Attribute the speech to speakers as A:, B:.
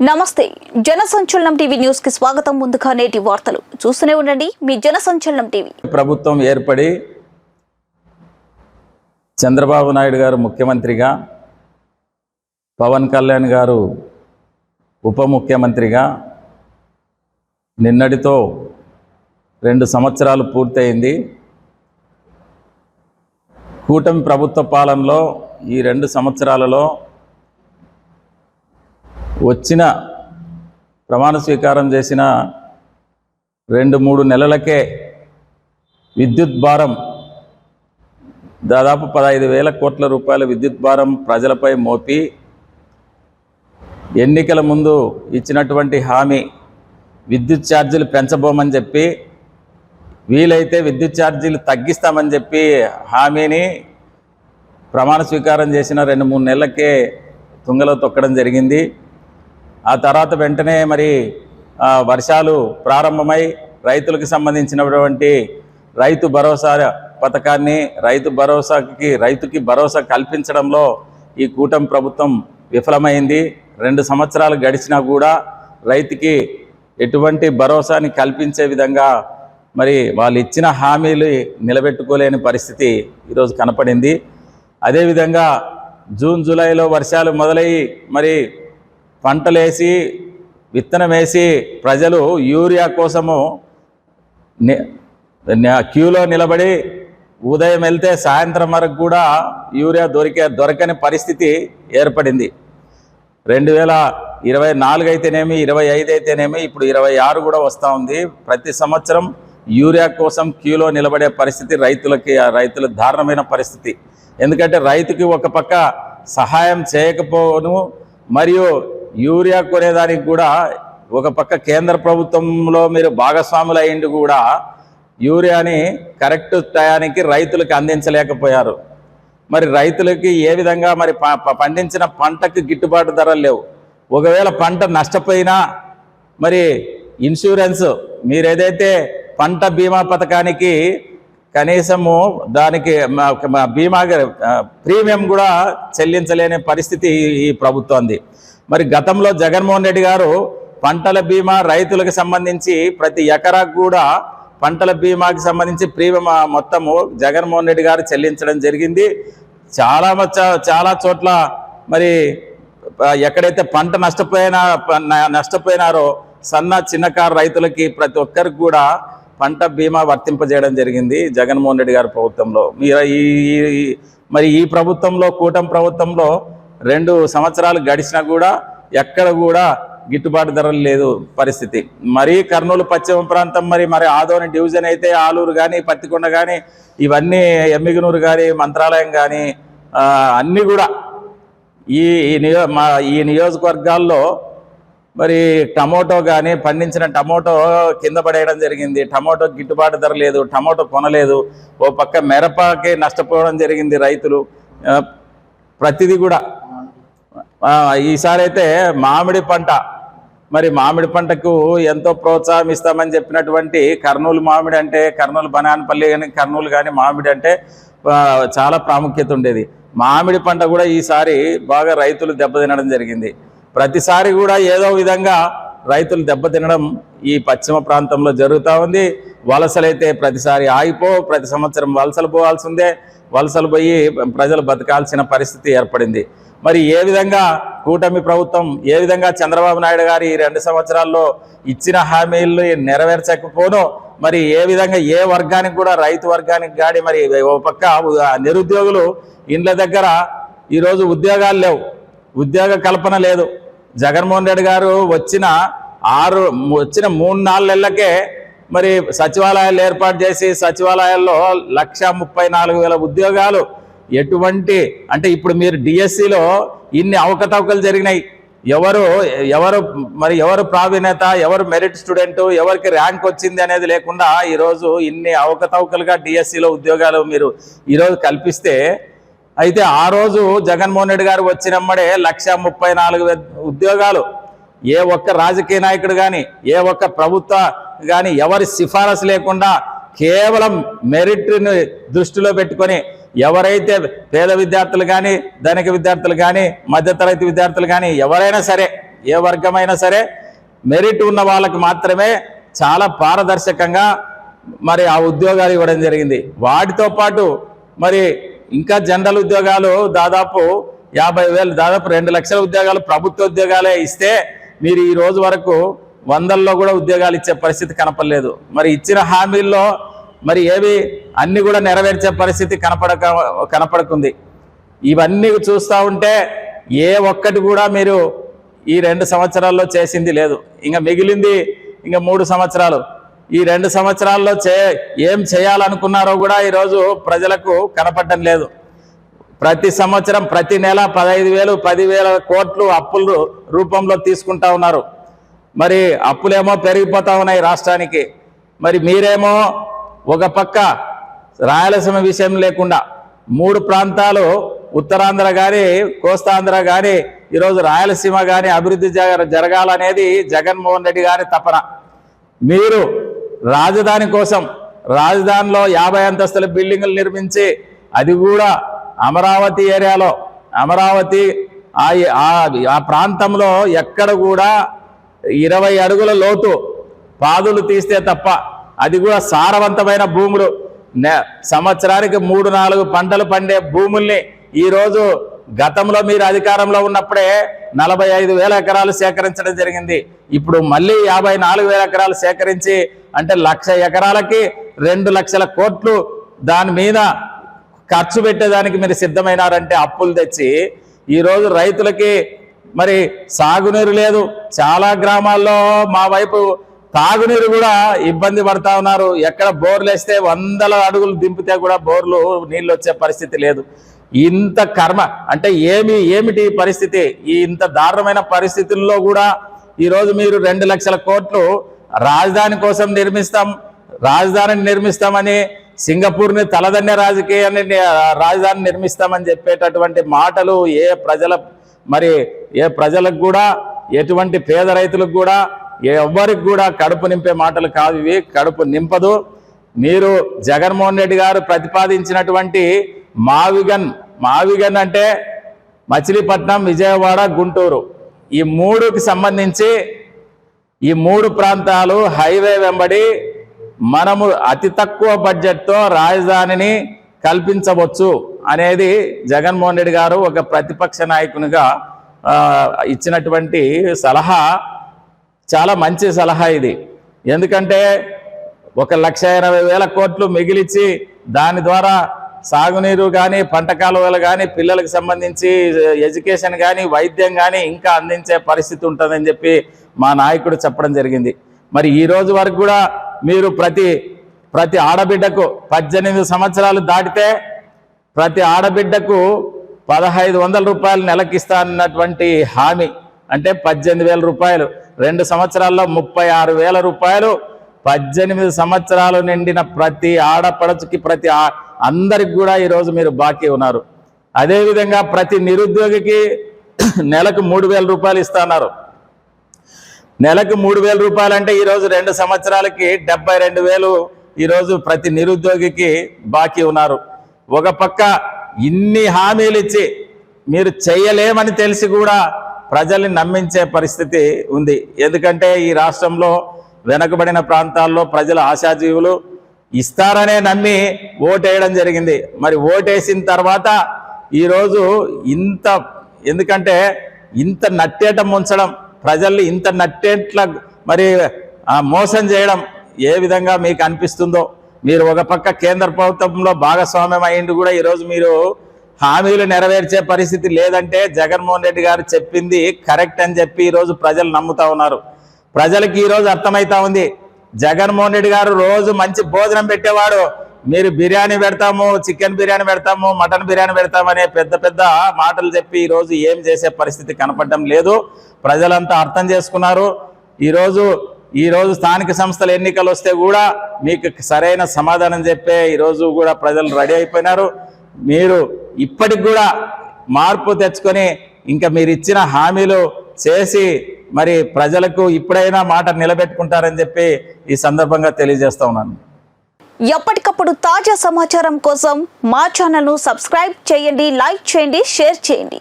A: నమస్తే జనసంచలనం TV news కి స్వాగతం. ముందుగా నేటి వార్తలు చూస్తూనే ఉండండి మీ జనసంచలనం టీవీ.
B: ప్రభుత్వం ఏర్పడి చంద్రబాబు నాయుడు గారు ముఖ్యమంత్రిగా, పవన్ కళ్యాణ్ గారు ఉప ముఖ్యమంత్రిగా నిన్నటితో 2 సంవత్సరాలు పూర్తయింది. కూటమి ప్రభుత్వ పాలనలో ఈ 2 సంవత్సరాలలో వచ్చిన ప్రమాణ స్వీకారం చేసిన 2-3 నెలలకే విద్యుత్ భారం దాదాపు 15,000 కోట్ల రూపాయల విద్యుత్ భారం ప్రజలపై మోపి, ఎన్నికల ముందు ఇచ్చినటువంటి హామీ విద్యుత్ ఛార్జీలు పెంచబోమని చెప్పి, వీలైతే విద్యుత్ ఛార్జీలు తగ్గిస్తామని చెప్పి హామీని ప్రమాణ స్వీకారం చేసిన 2-3 నెలలకే తుంగలో తొక్కడం జరిగింది. ఆ తర్వాత వెంటనే మరి వర్షాలు ప్రారంభమై రైతులకు సంబంధించినటువంటి రైతు భరోసా పథకాన్ని, రైతుకి భరోసా కల్పించడంలో ఈ కూటమి ప్రభుత్వం విఫలమైంది. 2 సంవత్సరాలు గడిచినా కూడా రైతుకి ఎటువంటి భరోసాని కల్పించే విధంగా మరి వాళ్ళు ఇచ్చిన హామీలు నిలబెట్టుకోలేని పరిస్థితి ఈరోజు కనపడింది. అదేవిధంగా జూన్ జూలైలో వర్షాలు మొదలయ్యి మరి పంటలేసి విత్తనం వేసి ప్రజలు యూరియా కోసము క్యూలో నిలబడి ఉదయం వెళ్తే సాయంత్రం వరకు కూడా యూరియా దొరకని పరిస్థితి ఏర్పడింది. 2024 అయితేనేమి, 25 అయితేనేమి, ఇప్పుడు 26 కూడా వస్తూ ఉంది. ప్రతి సంవత్సరం యూరియా కోసం క్యూలో నిలబడే పరిస్థితి రైతుల దారుణమైన పరిస్థితి. ఎందుకంటే రైతుకి ఒక పక్క సహాయం చేయకపోను, మరియు యూరియా కొనేదానికి కూడా ఒక పక్క కేంద్ర ప్రభుత్వంలో మీరు భాగస్వాములు అయ్యిండు కూడా యూరియాని కరెక్ట్ టయానికి రైతులకు అందించలేకపోయారు. మరి రైతులకి ఏ విధంగా మరి పండించిన పంటకు గిట్టుబాటు ధరలు లేవు. ఒకవేళ పంట నష్టపోయినా మరి ఇన్సూరెన్స్ మీరు ఏదైతే పంట బీమా పథకానికి కనీసము దానికి బీమా ప్రీమియం కూడా చెల్లించలేని పరిస్థితి ఈ ప్రభుత్వంది. మరి గతంలో జగన్మోహన్ రెడ్డి గారు పంటల బీమా రైతులకు సంబంధించి ప్రతి ఎకరాకు కూడా పంటల బీమాకి సంబంధించి ప్రీమియం మొత్తము జగన్మోహన్ రెడ్డి గారు చెల్లించడం జరిగింది. చాలా చోట్ల మరి ఎక్కడైతే పంట నష్టపోయినారో చిన్నకారు రైతులకి ప్రతి ఒక్కరికి కూడా పంట బీమా వర్తింపజేయడం జరిగింది జగన్మోహన్ రెడ్డి గారి ప్రభుత్వంలో. మరి ఈ ప్రభుత్వంలో, కూటమి ప్రభుత్వంలో 2 సంవత్సరాలు గడిచినా కూడా ఎక్కడ కూడా గిట్టుబాటు ధరలు లేదు పరిస్థితి. మరీ కర్నూలు పశ్చిమ ప్రాంతం, మరి ఆదోని డివిజన్ అయితే ఆలూరు కానీ, పత్తికొండ కానీ, ఇవన్నీ ఎమ్మిగనూరు కానీ, మంత్రాలయం కానీ అన్నీ కూడా ఈ నియోజకవర్గాల్లో మరి టమోటో కానీ, పండించిన టమోటో కింద పడేయడం జరిగింది. టమోటో గిట్టుబాటు ధర లేదు, టమోటో కొనలేదు. ఓ పక్క మిరపకి నష్టపోవడం జరిగింది రైతులు. ప్రతిదీ కూడా ఈసారి అయితే మామిడి పంటకు ఎంతో ప్రోత్సాహం ఇస్తామని చెప్పినటువంటి కర్నూలు మామిడి అంటే, కర్నూలు బనానపల్లి కానీ, కర్నూలు కానీ మామిడి అంటే చాలా ప్రాముఖ్యత ఉండేది. మామిడి పంట కూడా ఈసారి బాగా రైతులు దెబ్బతినడం జరిగింది. ప్రతిసారి కూడా ఏదో విధంగా రైతులు దెబ్బతినడం ఈ పశ్చిమ ప్రాంతంలో జరుగుతూ ఉంది. వలసలైతే ప్రతిసారి ప్రతి సంవత్సరం వలసలు పోవాల్సిందే. వలసలు పోయి ప్రజలు బతకాల్సిన పరిస్థితి ఏర్పడింది. మరి ఏ విధంగా కూటమి ప్రభుత్వం, ఏ విధంగా చంద్రబాబు నాయుడు గారు ఈ 2 సంవత్సరాల్లో ఇచ్చిన హామీలు నెరవేర్చకపోనో, మరి ఏ విధంగా ఏ వర్గానికి కూడా, రైతు వర్గానికి కానీ, మరి ఓ పక్క నిరుద్యోగులు ఇండ్ల దగ్గర ఈరోజు ఉద్యోగాలు లేవు, ఉద్యోగ కల్పన లేదు. జగన్మోహన్ రెడ్డి గారు వచ్చిన 3-4 నెలలకే మరి సచివాలయాలు ఏర్పాటు చేసి, సచివాలయాల్లో 1,34,000 ఉద్యోగాలు. ఎటువంటి అంటే ఇప్పుడు మీరు డిఎస్సిలో ఇన్ని అవకతవకలు జరిగినాయి. ఎవరు ప్రావీణ్యత, ఎవరు మెరిట్ స్టూడెంట్, ఎవరికి ర్యాంక్ వచ్చింది అనేది లేకుండా ఈరోజు ఇన్ని అవకతవకలుగా డిఎస్సిలో ఉద్యోగాలు మీరు ఈరోజు కల్పిస్తే, అయితే ఆ రోజు జగన్మోహన్ రెడ్డి గారు వచ్చినమ్మడే 1,34,000 ఉద్యోగాలు. ఏ ఒక్క రాజకీయ నాయకుడు కానీ, ఏ ఒక్క ప్రభుత్వ కానీ ఎవరి సిఫారసు లేకుండా కేవలం మెరిట్ని దృష్టిలో పెట్టుకొని ఎవరైతే పేద విద్యార్థులు కానీ, ధనిక విద్యార్థులు కానీ, మధ్యతరగతి విద్యార్థులు కానీ ఎవరైనా సరే ఏ వర్గమైనా సరే మెరిట్ ఉన్న వాళ్ళకి మాత్రమే చాలా పారదర్శకంగా మరి ఆ ఉద్యోగాలు ఇవ్వడం జరిగింది. వాటితో పాటు మరి ఇంకా జనరల్ ఉద్యోగాలు దాదాపు 50,000, దాదాపు 2 లక్షల ఉద్యోగాలు ప్రభుత్వ ఉద్యోగాలే ఇస్తే మీరు ఈ రోజు వరకు 100ల్లో కూడా ఉద్యోగాలు ఇచ్చే పరిస్థితి కనపడలేదు. మరి ఇచ్చిన హామీల్లో మరి ఏవి అన్ని కూడా నెరవేర్చే పరిస్థితి కనపడకుంది. ఇవన్నీ చూస్తూ ఉంటే ఏ ఒక్కటి కూడా మీరు ఈ 2 సంవత్సరాల్లో చేసింది లేదు. ఇంకా మిగిలింది ఇంకా 3 సంవత్సరాలు. ఈ 2 సంవత్సరాల్లో ఏం చేయాలనుకున్నారో కూడా ఈరోజు ప్రజలకు కనపడడం లేదు. ప్రతి సంవత్సరం ప్రతి నెల 15,000, 10,000 కోట్లు అప్పుల రూపంలో తీసుకుంటా ఉన్నారు. మరి అప్పులేమో పెరిగిపోతా ఉన్నాయి రాష్ట్రానికి. మరి మీరేమో ఒక పక్క రాయలసీమ విషయం లేకుండా 3 ప్రాంతాలు ఉత్తరాంధ్ర కానీ కోస్తాంధ్ర కానీ ఈరోజు రాయలసీమ కానీ అభివృద్ధి జరగాలనేది జగన్మోహన్ రెడ్డి గారి తపన. మీరు రాజధాని కోసం రాజధానిలో 50 అంతస్తుల బిల్డింగులు నిర్మించి అది కూడా అమరావతి ఏరియాలో అమరావతి ఆ ప్రాంతంలో ఎక్కడ కూడా 20 అడుగుల లోతు పాదులు తీస్తే తప్ప అది కూడా సారవంతమైన భూములు సంవత్సరానికి 3-4 పంటలు పండే భూముల్ని ఈరోజు గతంలో మీరు అధికారంలో ఉన్నప్పుడే 45,000 ఎకరాలు సేకరించడం జరిగింది. ఇప్పుడు మళ్ళీ 54,000 ఎకరాలు సేకరించి అంటే 1,00,000 ఎకరాలకి 2 లక్షల కోట్లు దాని మీద ఖర్చు పెట్టేదానికి మీరు సిద్ధమైనారంటే అప్పులు తెచ్చి ఈరోజు రైతులకి మరి సాగునీరు లేదు. చాలా గ్రామాల్లో మా వైపు తాగునీరు కూడా ఇబ్బంది పడతా ఉన్నారు. ఎక్కడ బోర్లు వేస్తే 100 అడుగులు దింపితే కూడా బోర్లు నీళ్ళు వచ్చే పరిస్థితి లేదు. ఇంత కర్మ అంటే ఏమిటి పరిస్థితి? ఇంత దారుణమైన పరిస్థితుల్లో కూడా ఈరోజు మీరు 2 లక్షల కోట్లు రాజధాని కోసం రాజధానిని నిర్మిస్తామని సింగపూర్ని తలదన్నే రాజధాని నిర్మిస్తామని చెప్పేటటువంటి మాటలు ఏ ప్రజలకు కూడా ఎటువంటి పేద రైతులకు కూడా ఎవరికి కూడా కడుపు నింపే మాటలు కాదు ఇవి. కడుపు నింపదు. మీరు జగన్మోహన్ రెడ్డి గారు ప్రతిపాదించినటువంటి మావిగన్ అంటే మచిలీపట్నం, విజయవాడ, గుంటూరు ఈ 3కి సంబంధించి ఈ 3 ప్రాంతాలు హైవే వెంబడి మనము అతి తక్కువ బడ్జెట్తో రాజధానిని కల్పించవచ్చు అనేది జగన్మోహన్ రెడ్డి గారు ఒక ప్రతిపక్ష నాయకునిగా ఇచ్చినటువంటి సలహా. చాలా మంచి సలహా ఇది. ఎందుకంటే 1,80,000 కోట్లు మిగిలిచి దాని ద్వారా సాగునీరు కానీ పంట కాలువలు కానీ పిల్లలకు సంబంధించి ఎడ్యుకేషన్ కానీ వైద్యం కానీ ఇంకా అందించే పరిస్థితి ఉంటుందని చెప్పి మా నాయకుడు చెప్పడం జరిగింది. మరి ఈ రోజు వరకు కూడా మీరు ప్రతి ఆడబిడ్డకు 18 సంవత్సరాలు దాటితే ప్రతి ఆడబిడ్డకు 1,500 రూపాయలు నెలకిస్తానన్నటువంటి హామీ అంటే 18,000 రూపాయలు. 2 సంవత్సరాల్లో 36,000 రూపాయలు 18 సంవత్సరాలు నిండిన ప్రతి ఆడపడచుకి అందరికి కూడా ఈరోజు మీరు బాకీ ఉన్నారు. అదేవిధంగా ప్రతి నిరుద్యోగికి నెలకు 3,000 రూపాయలు ఇస్తున్నారు. నెలకు 3,000 రూపాయలు అంటే ఈరోజు 2 సంవత్సరాలకి 72,000 ఈరోజు ప్రతి నిరుద్యోగికి బాకీ ఉన్నారు. ఒక పక్క ఇన్ని హామీలు ఇచ్చి మీరు చేయలేమని తెలిసి కూడా ప్రజల్ని నమ్మించే పరిస్థితి ఉంది. ఎందుకంటే ఈ రాష్ట్రంలో వెనకబడిన ప్రాంతాల్లో ప్రజల ఆశాజీవులు ఇస్తారనే నమ్మి ఓటేయడం జరిగింది. మరి ఓటేసిన తర్వాత ఈరోజు ఎందుకంటే ఇంత నట్టేట ముంచడం, ప్రజల్ని ఇంత నట్టేట్ల మరి మోసం చేయడం ఏ విధంగా మీకు అనిపిస్తుందో. మీరు ఒక పక్క కేంద్ర ప్రభుత్వంలో భాగస్వామ్యం అయ్యింది కూడా ఈరోజు మీరు హామీలు నెరవేర్చే పరిస్థితి లేదంటే జగన్మోహన్ రెడ్డి గారు చెప్పింది కరెక్ట్ అని చెప్పి ఈరోజు ప్రజలు నమ్ముతా ఉన్నారు. ప్రజలకి ఈరోజు అర్థమవుతా ఉంది. జగన్మోహన్ రెడ్డి గారు రోజు మంచి భోజనం పెట్టేవాడు. మీరు బిర్యానీ పెడతాము, చికెన్ బిర్యానీ పెడతాము, మటన్ బిర్యానీ పెడతామనే పెద్ద మాటలు చెప్పి ఈరోజు ఏం చేసే పరిస్థితి కనపడడం లేదు. ప్రజలంతా అర్థం చేసుకున్నారు. ఈరోజు స్థానిక సంస్థల ఎన్నికలు వస్తే కూడా మీకు సరైన సమాధానం చెప్పే ఈరోజు కూడా ప్రజలు రెడీ అయిపోయినారు. మీరు ఇప్పటికి కూడా మార్పు తెచ్చుకొని ఇంకా మీరు ఇచ్చిన హామీలు చేసి మరి ప్రజలకు ఇప్పుడైనా మాట నిలబెట్టుకుంటారని చెప్పి ఈ సందర్భంగా తెలియజేస్తా ఉన్నాను.
A: ఎప్పటికప్పుడు తాజా సమాచారం కోసం మా ఛానల్ను సబ్స్క్రైబ్ చేయండి, లైక్ చేయండి, షేర్ చేయండి.